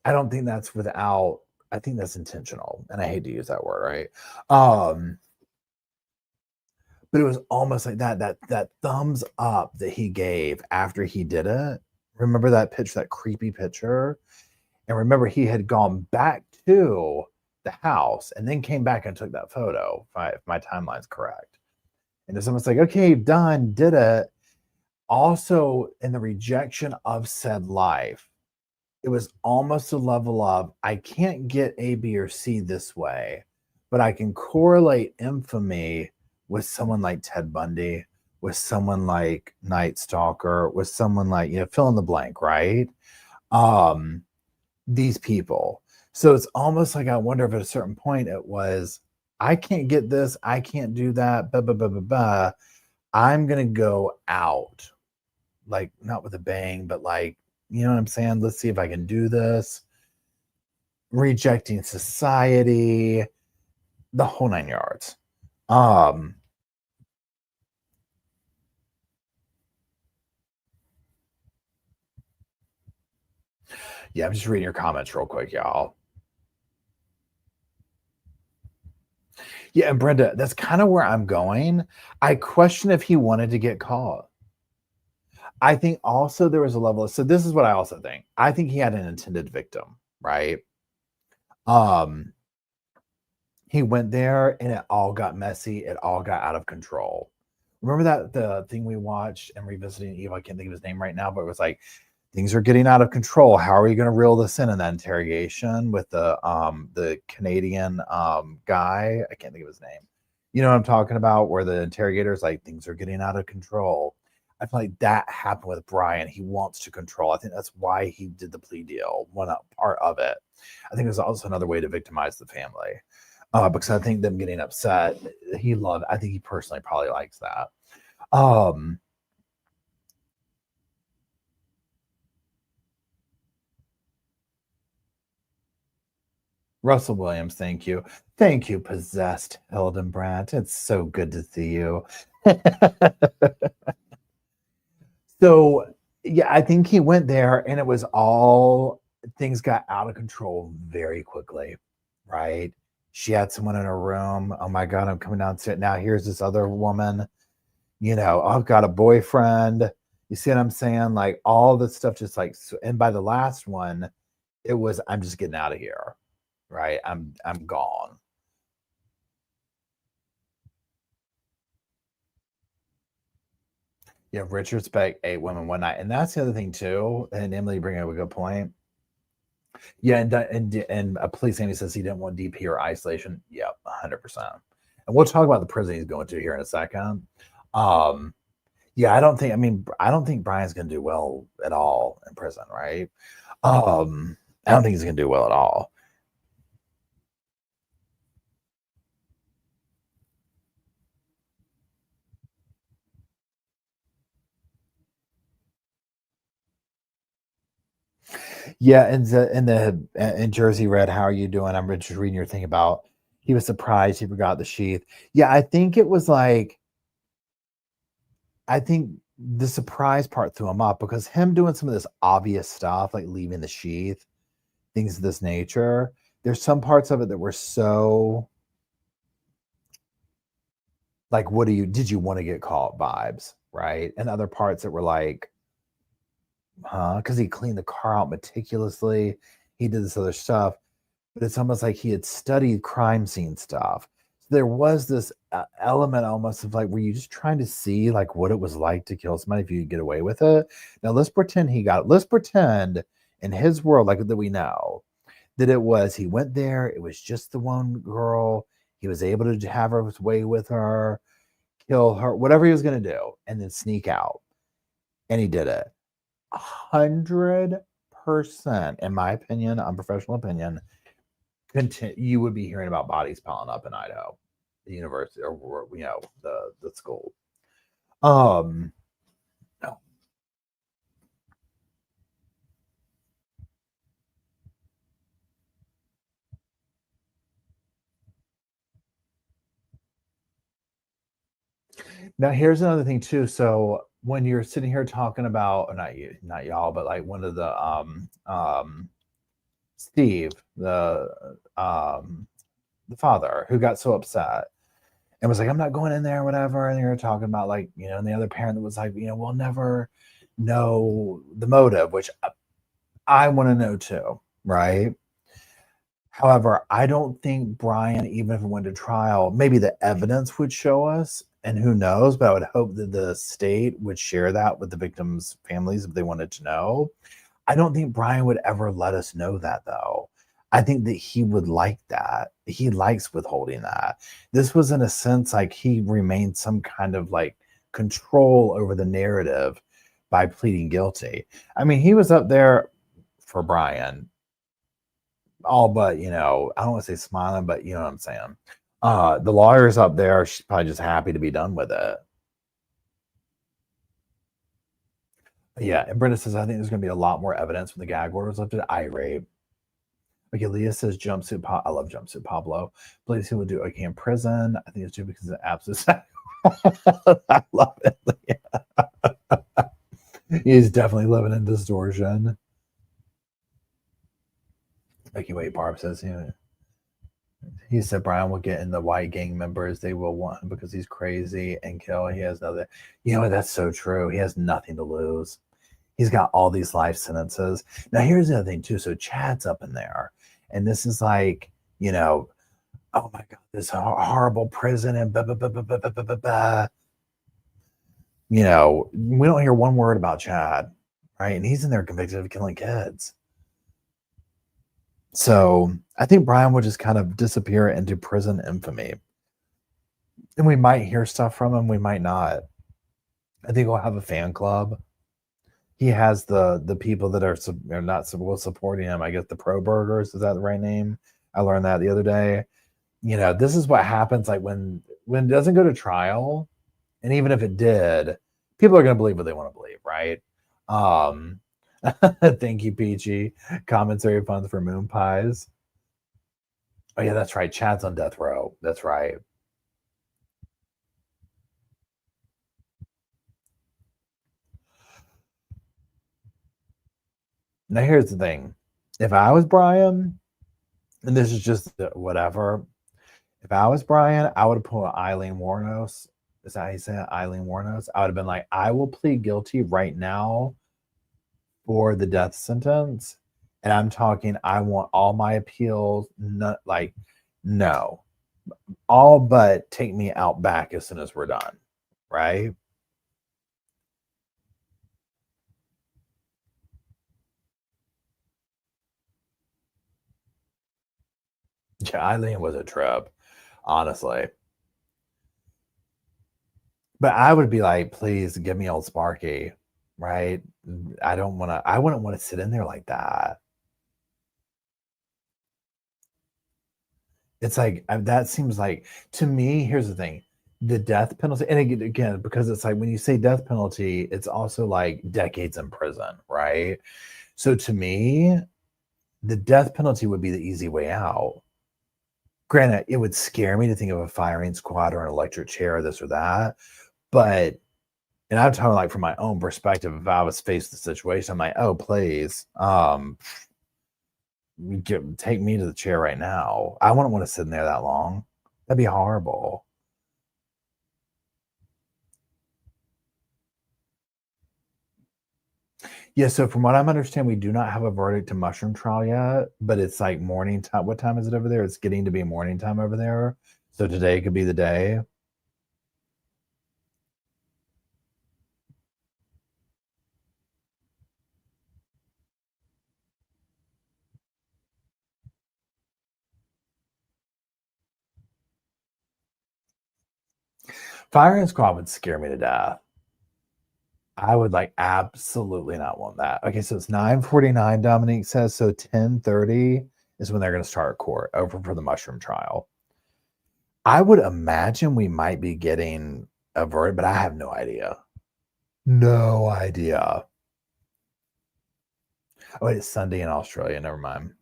don't think that's without, I think that's intentional. And I hate to use that word, right? But it was almost like that thumbs up that he gave after he did it. Remember that picture, that creepy picture? And remember, he had gone back to the house and then came back and took that photo, if my timeline's correct. And it's almost like, okay, done, did it. Also, in the rejection of said life, it was almost a level of, I can't get A, B, or C this way, but I can correlate infamy with someone like Ted Bundy, with someone like Night Stalker, with someone like, fill in the blank, right? These people. So it's almost like, I wonder if at a certain point it was, I can't get this, I can't do that, I'm gonna go out, like not with a bang, but like, you know what I'm saying? Let's see if I can do this. Rejecting society, the whole 9 yards. Yeah, I'm just reading your comments real quick, y'all. Yeah, and Brenda, that's kind of where I'm going. I question if he wanted to get caught. I think also there was a level of, so this is what I also think. I think he had an intended victim, right? He went there and it all got messy. It all got out of control. Remember the thing we watched and revisiting Eve? I can't think of his name right now, but it was like, things are getting out of control. How are you going to reel this in that interrogation with the Canadian guy? I can't think of his name. You know what I'm talking about? Where the interrogator's like, things are getting out of control. I feel like that happened with Brian. He wants to control. I think that's why he did the plea deal. One part of it. I think it was also another way to victimize the family. Because I think them getting upset, I think he personally probably likes that. Russell Williams, thank you. Thank you, possessed Hildenbrandt. It's so good to see you. So, yeah, I think he went there and it was all, things got out of control very quickly, right? She had someone in her room. Oh my God, I'm coming downstairs. Now here's this other woman. I've got a boyfriend. You see what I'm saying? Like all this stuff just like, and by the last one, it was, I'm just getting out of here. Right. I'm gone. Yeah. Richard Speck, 8 women, 1 night. And that's the other thing too. And Emily bringing up a good point. Yeah. And police Amy says he didn't want DP or isolation. Yep. 100%. And we'll talk about the prison he's going to here in a second. Yeah, I don't think Brian's going to do well at all in prison. Right. I don't think he's going to do well at all. Yeah, in Jersey Red, how are you doing? I'm just reading your thing about he was surprised he forgot the sheath. Yeah, I think it was like, I think the surprise part threw him off because him doing some of this obvious stuff, like leaving the sheath, things of this nature, there's some parts of it that were so like, did you want to get caught vibes, right? And other parts that were like, huh? Because he cleaned the car out meticulously. He did this other stuff, but it's almost like he had studied crime scene stuff. So there was this element almost of like, were you just trying to see like what it was like to kill somebody if you could get away with it? Now let's pretend let's pretend in his world, like that we know, that it was, he went there, it was just the one girl, he was able to have her way with her, kill her, whatever he was going to do, and then sneak out. And he did it. 100%, in my opinion, unprofessional opinion, you would be hearing about bodies piling up in Idaho, the university, or the school. No. Now here's another thing too. So when you're sitting here talking about, not y'all, but like one of the Steve, the father who got so upset and was like, I'm not going in there, whatever. And you're talking about like, and the other parent that was like, we'll never know the motive, which I want to know too, right? However, I don't think Brian, even if it went to trial, maybe the evidence would show us, and who knows, but I would hope that the state would share that with the victims' families if they wanted to know. I don't think Brian would ever let us know that, though. I think that he would like that. He likes withholding that. This was, in a sense, like he remained some kind of like control over the narrative by pleading guilty. I mean, he was up there for Brian, all but, I don't want to say smiling, but you know what I'm saying. The lawyer's up there, she's probably just happy to be done with it. Yeah, and Brenda says, I think there's going to be a lot more evidence when the gag order was lifted. Irate. Okay, Leah says jumpsuit. I love jumpsuit Pablo. Believes he will do okay in prison. I think it's due because of absolute. I love it, Leah. He's definitely living in distortion. Okay, wait, Barb says, he said Brian will get in the white gang members. They will want him because he's crazy and kill. He has nothing. That's so true. He has nothing to lose. He's got all these life sentences. Now, here's the other thing, too. So Chad's up in there. And this is like, oh, my God, this horrible prison and blah, blah, blah, blah, blah, blah, blah, blah. We don't hear one word about Chad, right? And he's in there convicted of killing kids. So I think Brian will just kind of disappear into prison infamy. And we might hear stuff from him. We might not. I think we'll have a fan club. He has the people that are not supporting him. I guess the Kohbergers, is that the right name? I learned that the other day. This is what happens like when it doesn't go to trial. And even if it did, people are going to believe what they want to believe, right? Thank you, Peachy. Commentary funds for moon pies. Oh, yeah, that's right. Chad's on death row. That's right. Now, here's the thing. If I was Brian, and this is just whatever, if I was Brian, I would have put Eileen Wuornos. Is that how you say it? Eileen Wuornos? I would have been like, I will plead guilty right now for the death sentence. And I'm talking, I want all my appeals, no, all but take me out back as soon as we're done, right? Yeah, Eileen was a trip, honestly. But I would be like, please give me old Sparky, right? I wouldn't want to sit in there like that. It's like, that seems like, to me, here's the thing, the death penalty, and again, because it's like, when you say death penalty, it's also like decades in prison, right? So to me, the death penalty would be the easy way out. Granted, it would scare me to think of a firing squad or an electric chair or this or that, but And I'm talking like from my own perspective. If I was faced the situation, I'm like, oh, please, take me to the chair right now. I wouldn't want to sit in there that long. That'd be horrible. Yeah, so from what I'm understanding, we do not have a verdict to mushroom trial yet, but it's like morning time. What time is it over there? It's getting to be morning time over there. So today could be the day. Firing squad would scare me to death. I would like absolutely not want that. Okay, so it's 9:49, Dominique says. So 10:30 is when they're going to start court over for the mushroom trial. I would imagine we might be getting a verdict, but I have no idea. No idea. Oh, it's Sunday in Australia. Never mind.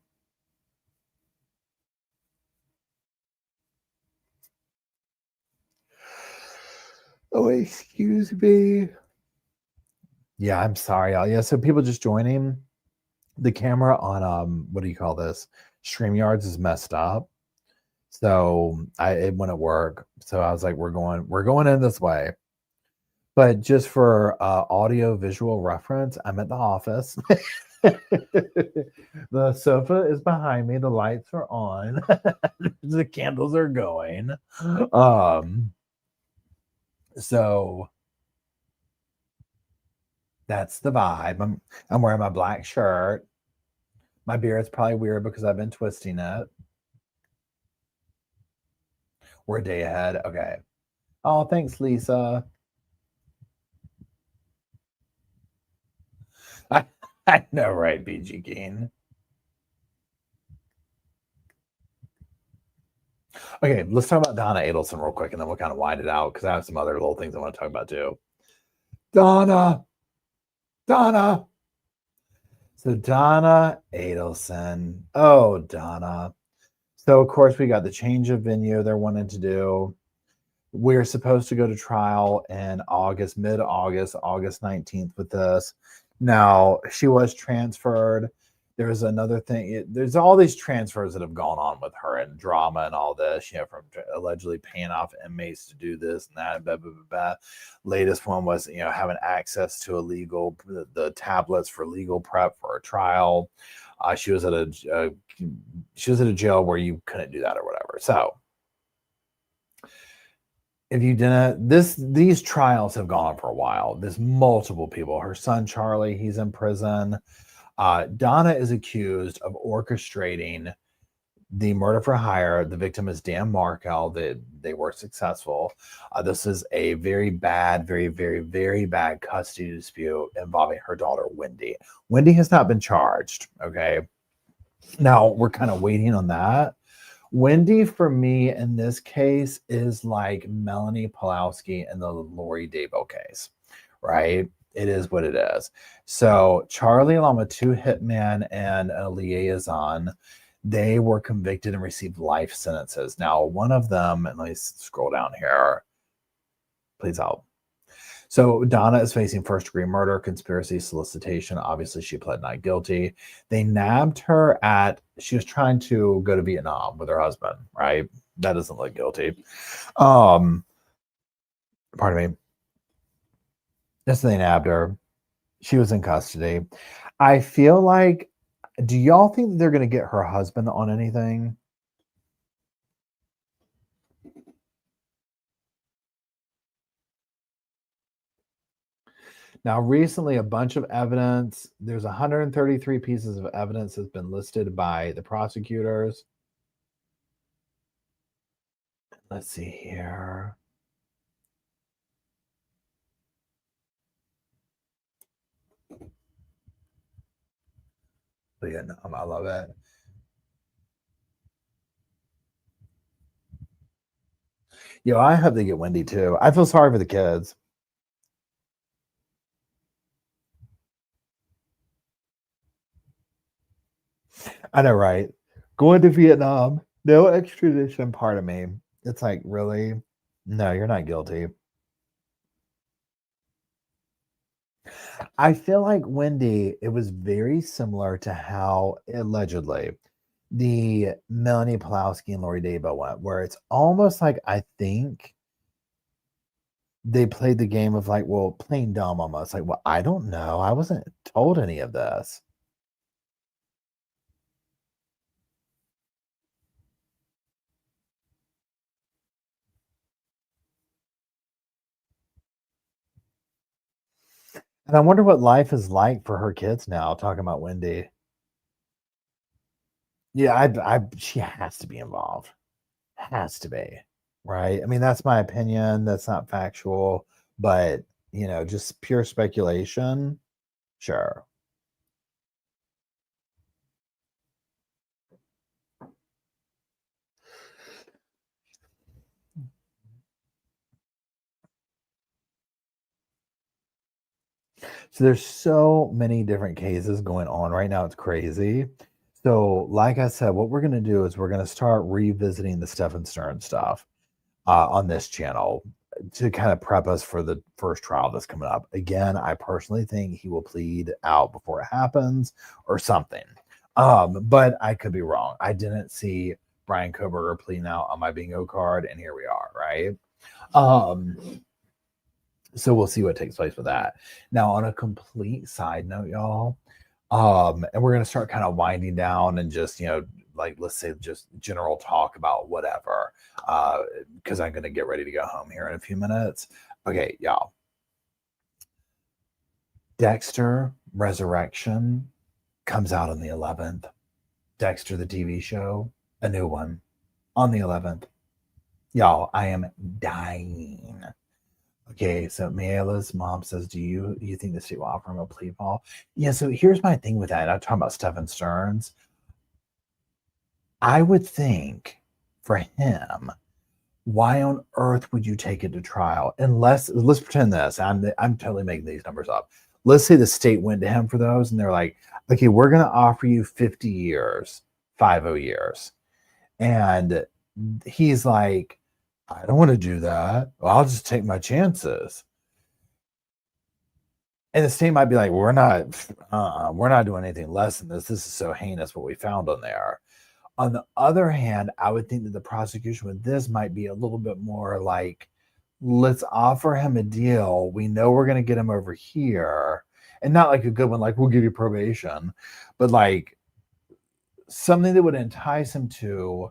Oh, excuse me. Yeah, I'm sorry, y'all. Yeah, so people just joining. The camera on what do you call this? StreamYards is messed up. So it wouldn't work. So I was like, we're going in this way. But just for audio visual reference, I'm at the office. The sofa is behind me. The lights are on. The candles are going. So that's the vibe. I'm wearing my black shirt. My beard's probably weird because I've been twisting it. We're a day ahead. Okay. Oh, thanks, Lisa. I know, right, BG King. Okay, let's talk about Donna Adelson real quick, and then we'll kind of wind it out because I have some other little things I want to talk about too. Donna. So Donna Adelson. Oh, Donna. So of course we got the change of venue they're wanting to do. We're supposed to go to trial in August, mid-August, August 19th with this. Now, she was transferred. There's another thing. There's all these transfers that have gone on with her and drama and all this, from allegedly paying off inmates to do this and that, blah, blah, blah, blah. Latest one was, having access to the tablets for legal prep for a trial. She was at a jail where you couldn't do that or whatever. So if you didn't, these trials have gone on for a while. There's multiple people. Her son Charlie, he's in prison. Donna is accused of orchestrating the murder for hire. The victim is Dan Markel. They were successful. This is a very bad, very, very, very bad custody dispute involving her daughter, Wendy. Wendy has not been charged. Okay. Now we're kind of waiting on that. Wendy, for me, in this case, is like Melanie Pulowski in the Lori Daybell case, right? It is what it is. So Charlie, along with two hitmen and a liaison, they were convicted and received life sentences. Now, one of them, and let me scroll down here. Please help. So Donna is facing first-degree murder, conspiracy, solicitation. Obviously, she pled not guilty. They nabbed her she was trying to go to Vietnam with her husband, right? That doesn't look guilty. Pardon me. Yes, they nabbed her. She was in custody. I feel like, do y'all think they're going to get her husband on anything? Now, recently, a bunch of evidence, there's 133 pieces of evidence that's been listed by the prosecutors. Let's see here. Vietnam, I love it. I hope they get Wendy too. I feel sorry for the kids. I know, right? Going to Vietnam, no extradition, part of me. It's like, really? No, you're not guilty. I feel like Wendy, it was very similar to how allegedly the Melanie Pulowski and Lori Dabo went, where it's almost like I think they played the game of like, well, playing dumb almost. Like, well, I don't know. I wasn't told any of this. And I wonder what life is like for her kids now, talking about Wendy. Yeah, she has to be involved. Has to be, right? I mean, that's my opinion. That's not factual, but just pure speculation. Sure. So there's so many different cases going on right now. It's crazy. So, like I said, what we're going to do is we're going to start revisiting the Stephan Sterns stuff on this channel to kind of prep us for the first trial that's coming up. Again, I personally think he will plead out before it happens or something. But I could be wrong. I didn't see Brian Kohberger pleading out on my bingo card, and here we are, right? So we'll see what takes place with that. Now, on a complete side note, y'all, and we're gonna start kind of winding down and just like let's say just general talk about whatever, because I'm gonna get ready to go home here in a few minutes. Okay, y'all. Dexter Resurrection comes out on the 11th. Dexter the TV show, a new one, on the 11th. Y'all, I am dying. Okay, so Mayla's mom says, do you think the state will offer him a plea, Paul? Yeah, so here's my thing with that. I'm talking about Stephan Sterns. I would think for him, why on earth would you take it to trial? Unless, let's pretend this. I'm totally making these numbers up. Let's say the state went to him for those and they're like, okay, we're going to offer you 50 years, 50 years. And he's like, I don't want to do that. Well, I'll just take my chances. And the state might be like, we're not doing anything less than this. This is so heinous what we found on there. On the other hand, I would think that the prosecution with this might be a little bit more like, let's offer him a deal. We know we're going to get him over here. And not like a good one, like we'll give you probation, but like something that would entice him to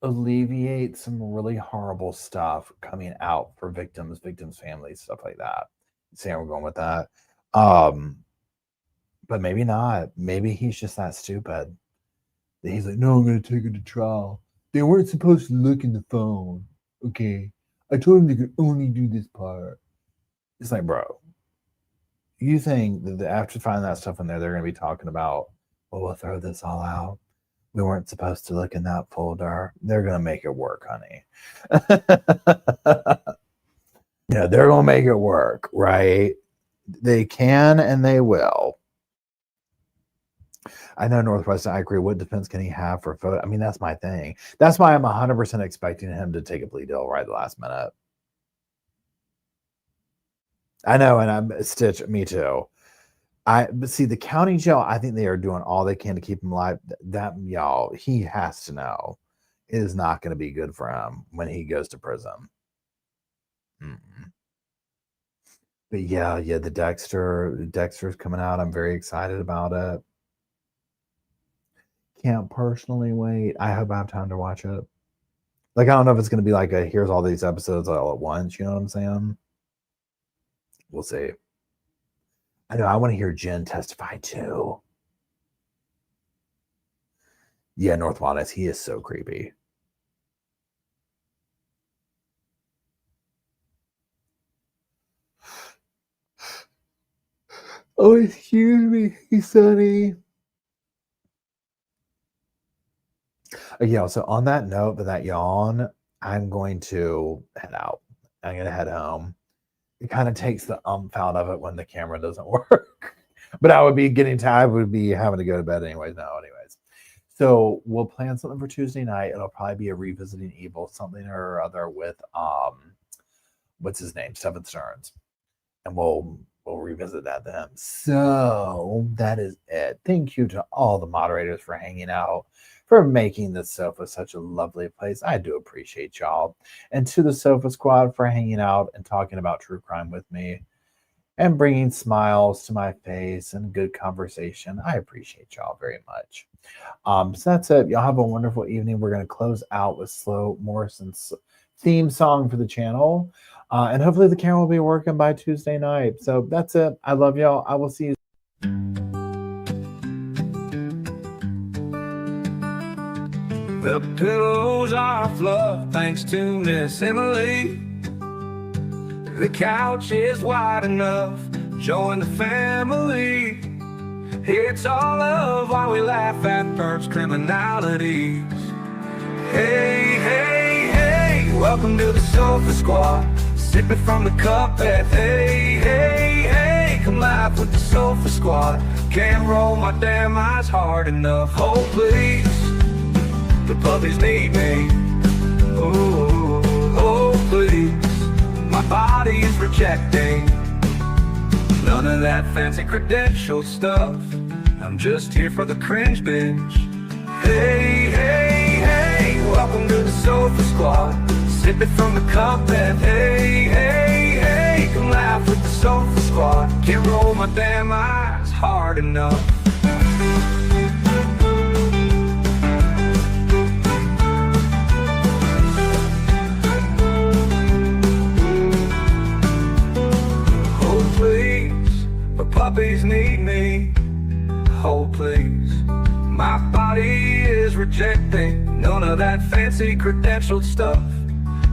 alleviate some really horrible stuff coming out for victims, families, stuff like that. See how we're going with that? But maybe not. Maybe he's just that stupid. He's like, no, I'm going to take it to trial. They weren't supposed to look in the phone. Okay. I told them they could only do this part. It's like, bro, you think that after finding that stuff in there, they're going to be talking about, well, we'll throw this all out. We weren't supposed to look in that folder. They're going to make it work, honey. They're going to make it work, right? They can and they will. I know Northwest, I agree. What defense can he have for photo? I mean, that's my thing. That's why I'm 100% expecting him to take a plea deal right at the last minute. I know, and I'm Stitch, me too. But see, the county jail, I think they are doing all they can to keep him alive. That, y'all, he has to know it is not going to be good for him when he goes to prison. Mm-mm. But yeah, the Dexter's coming out. I'm very excited about it. Can't personally wait. I hope I have time to watch it. Like, I don't know if it's going to be like here's all these episodes all at once. You know what I'm saying? We'll see. I know. I want to hear Jen testify too. Yeah, North Juarez, he is so creepy. Oh, excuse me, Sonny. Yeah, so on that note, with that yawn, I'm going to head out. I'm going to head home. It kind of takes the out of it when the camera doesn't work. But I would be having to go to bed anyways. So we'll plan something for Tuesday night. It'll probably be a revisiting evil, something or other with what's his name, Stephan Sterns, and we'll revisit that then. So that is it. Thank you to all the moderators for hanging out, for making the sofa such a lovely place. I do appreciate y'all. And to the Sofa Squad for hanging out and talking about true crime with me and bringing smiles to my face and good conversation. I appreciate y'all very much. So that's it. Y'all have a wonderful evening. We're going to close out with Slow Morrison's theme song for the channel. And hopefully the camera will be working by Tuesday night. So that's it. I love y'all. I will see you. The pillows are fluff thanks to Miss Emily. The couch is wide enough. Join the family. It's all love while we laugh at first criminalities. Hey, hey, hey, welcome to the Sofa Squad. Sipping from the cup at hey, hey, hey, come laugh with the Sofa Squad. Can't roll my damn eyes hard enough. Oh, please, the puppies need me. Oh, oh, please, my body is rejecting none of that fancy credential stuff. I'm just here for the cringe binge. Hey, hey, hey, welcome to the Sofa Squad. Sipping from the cup and hey, hey, hey, come laugh with the Sofa Squad. Can't roll my damn eyes hard enough. Oh please, the puppies need me. Oh please, my body is rejecting none of that fancy credentialed stuff.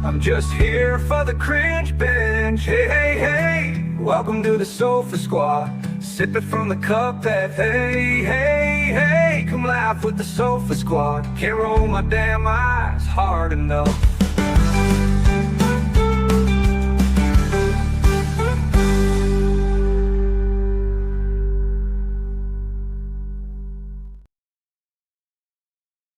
I'm just here for the cringe binge. Hey, hey, hey, welcome to the Sofa Squad. Sipping from the cup that hey, hey, hey, come laugh with the Sofa Squad. Can't roll my damn eyes hard enough.